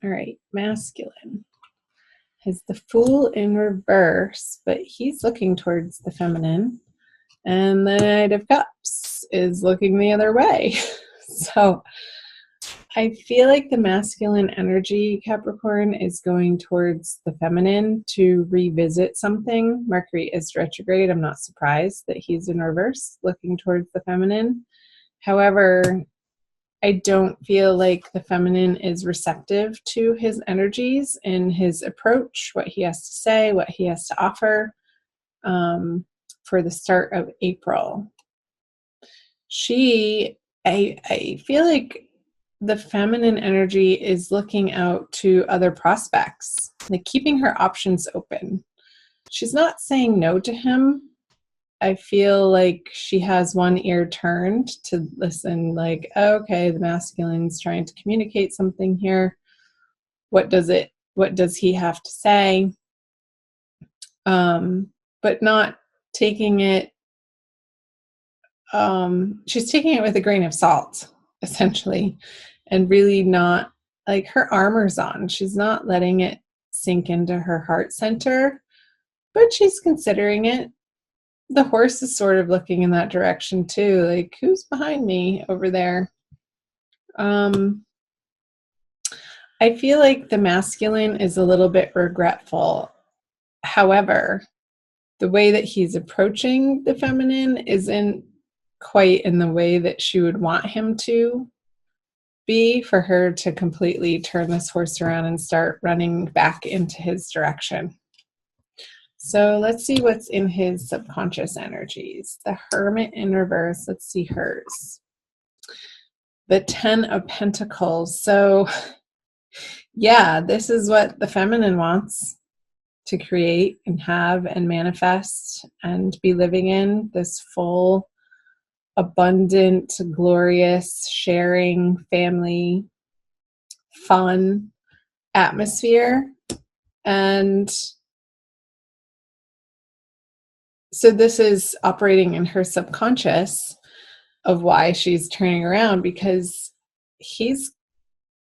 All right, masculine has the Fool in reverse, but he's looking towards the feminine. And the Knight of Cups is looking the other way. So I feel like the masculine energy, Capricorn, is going towards the feminine to revisit something. Mercury is retrograde. I'm not surprised that he's in reverse, looking towards the feminine. However, I don't feel like the feminine is receptive to his energies and his approach, what he has to say, what he has to offer for the start of April. I feel like the feminine energy is looking out to other prospects, like keeping her options open. She's not saying no to him. I feel like she has one ear turned to listen, like, oh, okay, the masculine's trying to communicate something here. What does he have to say? But not taking it, she's taking it with a grain of salt, essentially, and really not, like, her armor's on. She's not letting it sink into her heart center, but she's considering it. The horse is sort of looking in that direction too, like, who's behind me over there? I feel like the masculine is a little bit regretful. However, the way that he's approaching the feminine isn't quite in the way that she would want him to be, for her to completely turn this horse around and start running back into his direction. So let's see what's in his subconscious energies. The Hermit in reverse. Let's see hers. The 10 of Pentacles. So yeah, this is what the feminine wants to create and have and manifest and be living in, this full, abundant, glorious, sharing, family, fun atmosphere. And so this is operating in her subconscious of why she's turning around, because he's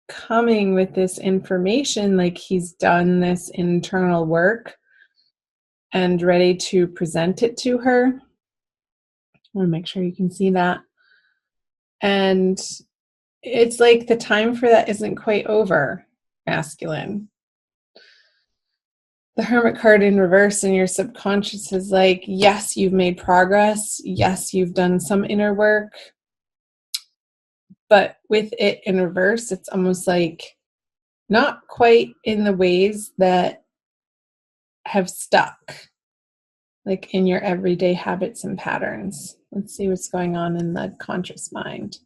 coming with this information, like he's done this internal work and ready to present it to her. I want to make sure you can see that. And it's like the time for that isn't quite over, masculine. The Hermit card in reverse in your subconscious is like, yes, you've made progress. Yes, you've done some inner work. But with it in reverse, it's almost like not quite in the ways that have stuck, like in your everyday habits and patterns. Let's see what's going on in the conscious mind.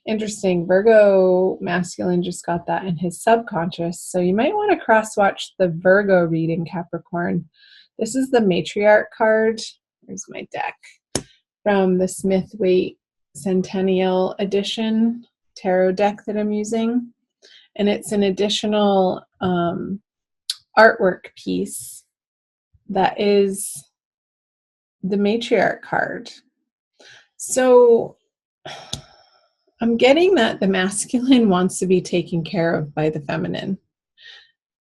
Interesting. Virgo masculine just got that in his subconscious. So you might want to cross-watch the Virgo reading, Capricorn. This is the Matriarch card. Here's my deck from the Smith-Waite Centennial Edition tarot deck that I'm using. And it's an additional artwork piece that is the Matriarch card. So I'm getting that the masculine wants to be taken care of by the feminine.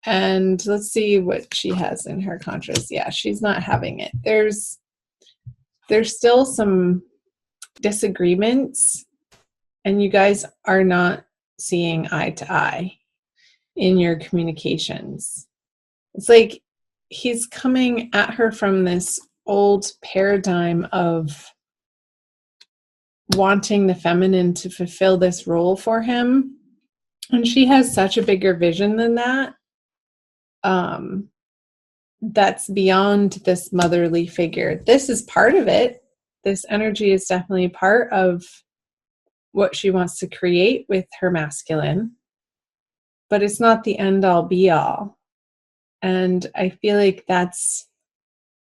And let's see what she has in her conscious. Yeah, she's not having it. There's still some disagreements, and you guys are not seeing eye to eye in your communications. It's like he's coming at her from this old paradigm of wanting the feminine to fulfill this role for him. And she has such a bigger vision than that. That's beyond this motherly figure. This is part of it. This energy is definitely part of what she wants to create with her masculine, but it's not the end all be all. And I feel like that's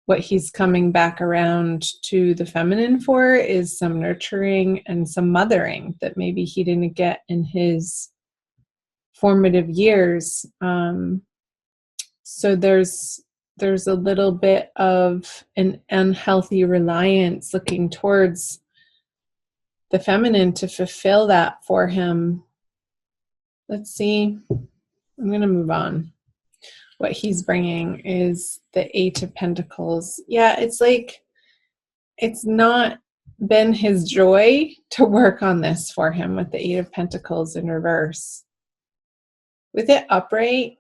what he's coming back around to the feminine for, is some nurturing and some mothering that maybe he didn't get in his formative years. So there's a little bit of an unhealthy reliance looking towards the feminine to fulfill that for him. Let's see I'm going to move on. What he's bringing is the Eight of Pentacles. Yeah, it's like it's not been his joy to work on this for him with the Eight of Pentacles in reverse. With it upright,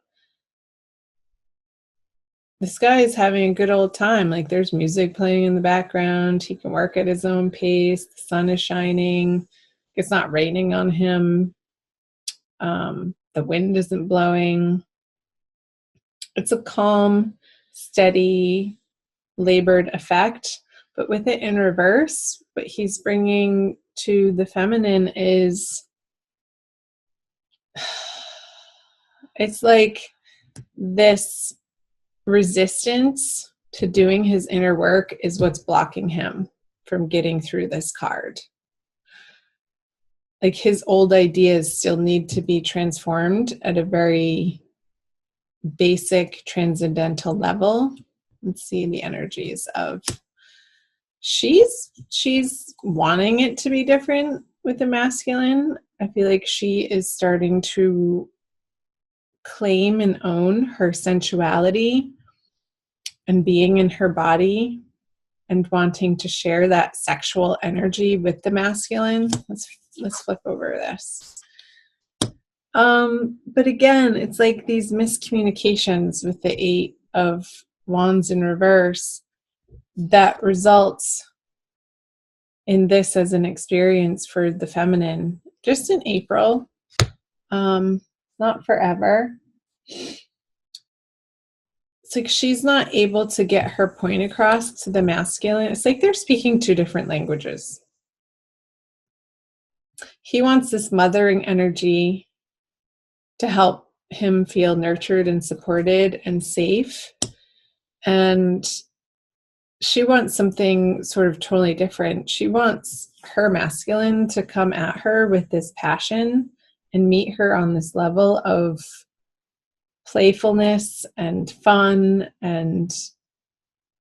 this guy is having a good old time. Like there's music playing in the background. He can work at his own pace. The sun is shining. It's not raining on him. The wind isn't blowing. It's a calm, steady, labored effect. But with it in reverse, what he's bringing to the feminine is, it's like this resistance to doing his inner work is what's blocking him from getting through this card. Like his old ideas still need to be transformed at a very basic transcendental level. Let's see the energies of, she's wanting it to be different with the masculine. I feel like she is starting to claim and own her sensuality and being in her body and wanting to share that sexual energy with the masculine. Let's flip over this. But again, it's like these miscommunications with the Eight of Wands in reverse that results in this as an experience for the feminine just in April, not forever. It's like she's not able to get her point across to the masculine. It's like they're speaking two different languages. He wants this mothering energy to help him feel nurtured and supported and safe. And she wants something sort of totally different. She wants her masculine to come at her with this passion and meet her on this level of playfulness and fun and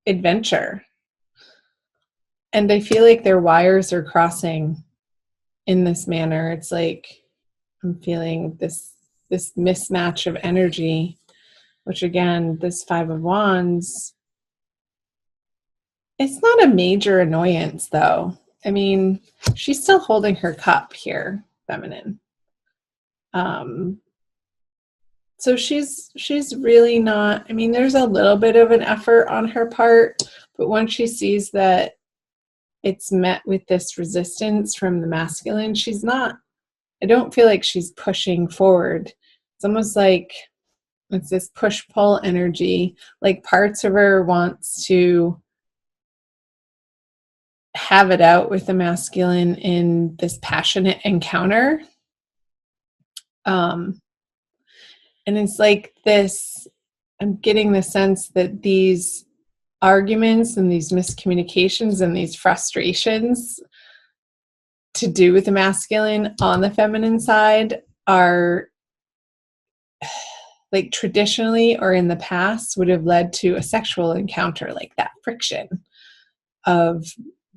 adventure. And I feel like their wires are crossing in this manner. It's like I'm feeling this mismatch of energy, which again, this Five of Wands, it's not a major annoyance though. I mean, she's still holding her cup here, feminine. So she's really not, I mean, there's a little bit of an effort on her part, but once she sees that it's met with this resistance from the masculine, she's not, I don't feel like she's pushing forward. It's almost like it's this push-pull energy. Like parts of her wants to have it out with the masculine in this passionate encounter. And it's like this, I'm getting the sense that these arguments and these miscommunications and these frustrations to do with the masculine on the feminine side are like traditionally or in the past would have led to a sexual encounter, like that friction of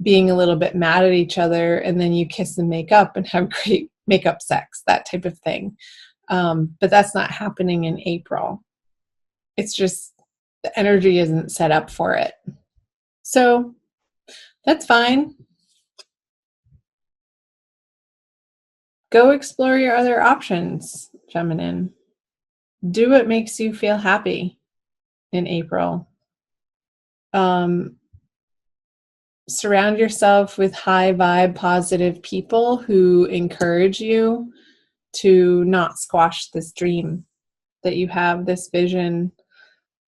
being a little bit mad at each other and then you kiss and make up and have great makeup sex, that type of thing. But that's not happening in April. It's just the energy isn't set up for it. So that's fine. Go explore your other options, feminine. Do what makes you feel happy in April. Surround yourself with high vibe, positive people who encourage you to not squash this dream that you have, this vision,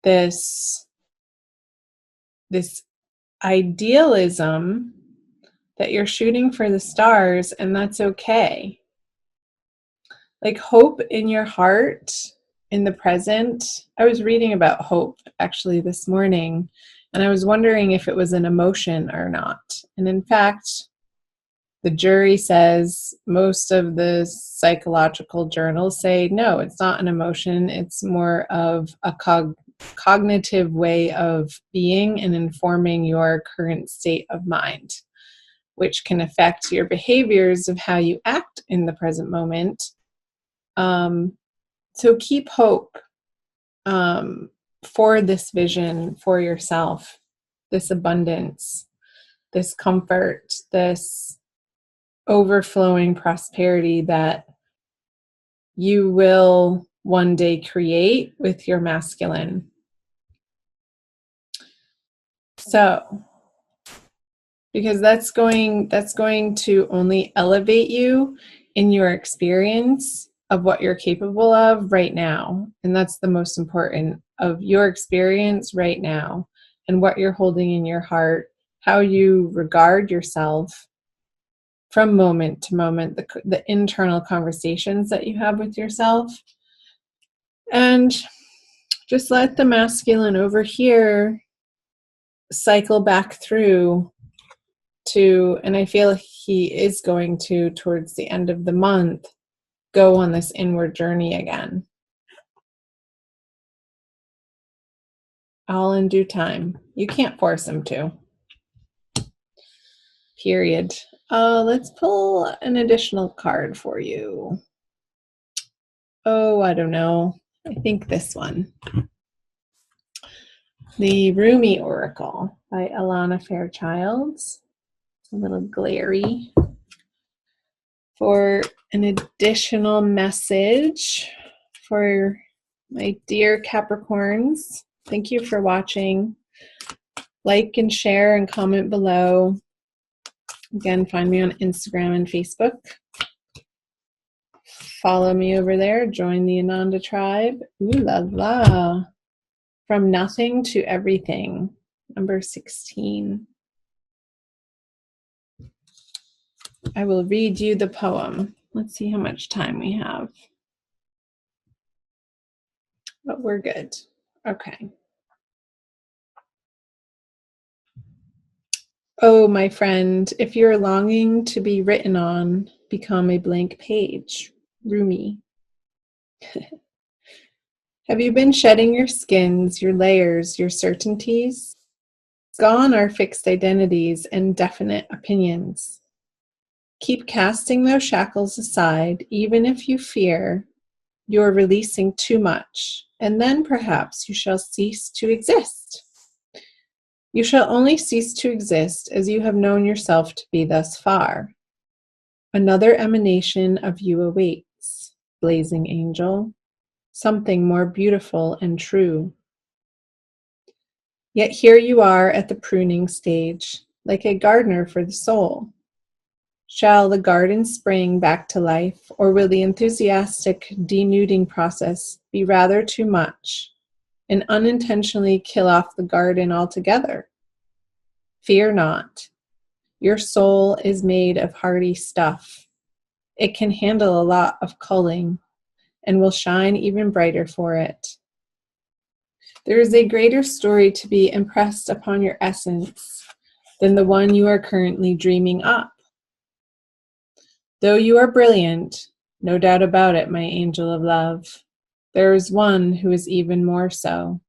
this idealism that you're shooting for the stars, and that's okay. Like hope in your heart, in the present. I was reading about hope actually this morning, and I was wondering if it was an emotion or not. And in fact, the jury says, most of the psychological journals say, no, it's not an emotion. It's more of a cognitive way of being and informing your current state of mind, which can affect your behaviors of how you act in the present moment. So keep hope for this vision for yourself, this abundance, this comfort, this overflowing prosperity that you will one day create with your masculine. So, because that's going to only elevate you in your experience of what you're capable of right now. And that's the most important, of your experience right now and what you're holding in your heart, how you regard yourself from moment to moment, the internal conversations that you have with yourself. And just let the masculine over here cycle back through to, and I feel he is going to, towards the end of the month, go on this inward journey again. All in due time. You can't force him to. Period. Let's pull an additional card for you. Oh, I don't know. I think this one. The Rumi Oracle by Alana Fairchild. It's a little glary. For an additional message for my dear Capricorns, thank you for watching. Like and share and comment below. Again, find me on Instagram and Facebook. Follow me over there. Join the Ananda tribe. Ooh la la. From nothing to everything. Number 16. I will read you the poem. Let's see how much time we have. But we're good. Okay. Oh, my friend, if you're longing to be written on, become a blank page. Rumi. Have you been shedding your skins, your layers, your certainties? Gone are fixed identities and definite opinions. Keep casting those shackles aside, even if you fear you're releasing too much, and then perhaps you shall cease to exist. You shall only cease to exist as you have known yourself to be thus far. Another emanation of you awaits, blazing angel, something more beautiful and true. Yet here you are at the pruning stage, like a gardener for the soul. Shall the garden spring back to life, or will the enthusiastic denuding process be rather too much and unintentionally kill off the garden altogether? Fear not. Your soul is made of hardy stuff. It can handle a lot of culling and will shine even brighter for it. There is a greater story to be impressed upon your essence than the one you are currently dreaming up. Though you are brilliant, no doubt about it, my angel of love, there is one who is even more so.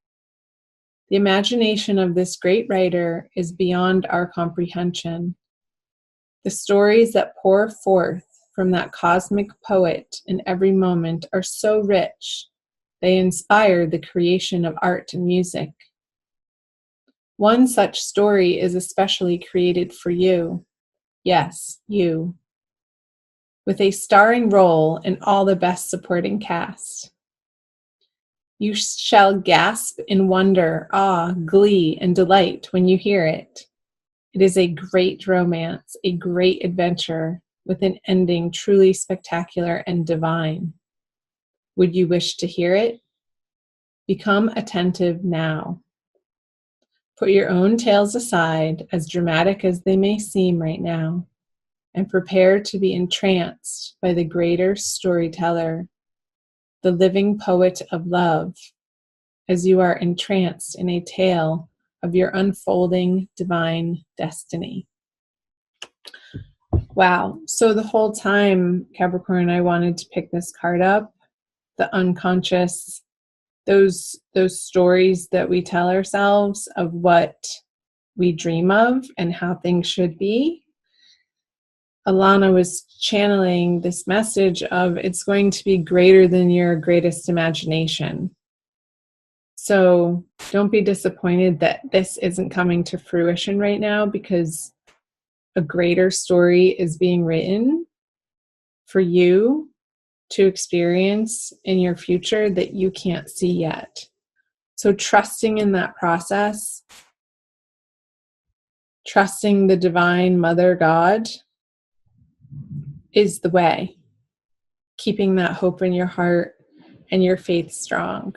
The imagination of this great writer is beyond our comprehension. The stories that pour forth from that cosmic poet in every moment are so rich, they inspire the creation of art and music. One such story is especially created for you. Yes, you. With a starring role in all the best supporting cast. You shall gasp in wonder, awe, glee, and delight when you hear it. It is a great romance, a great adventure, with an ending truly spectacular and divine. Would you wish to hear it? Become attentive now. Put your own tales aside, as dramatic as they may seem right now, and prepare to be entranced by the greater storyteller, the living poet of love, as you are entranced in a tale of your unfolding divine destiny. Wow. So the whole time, Capricorn, I wanted to pick this card up, the unconscious, those stories that we tell ourselves of what we dream of and how things should be. Alana was channeling this message of it's going to be greater than your greatest imagination. So don't be disappointed that this isn't coming to fruition right now, because a greater story is being written for you to experience in your future that you can't see yet. So trusting in that process, trusting the divine Mother God is the way. Keeping that hope in your heart and your faith strong.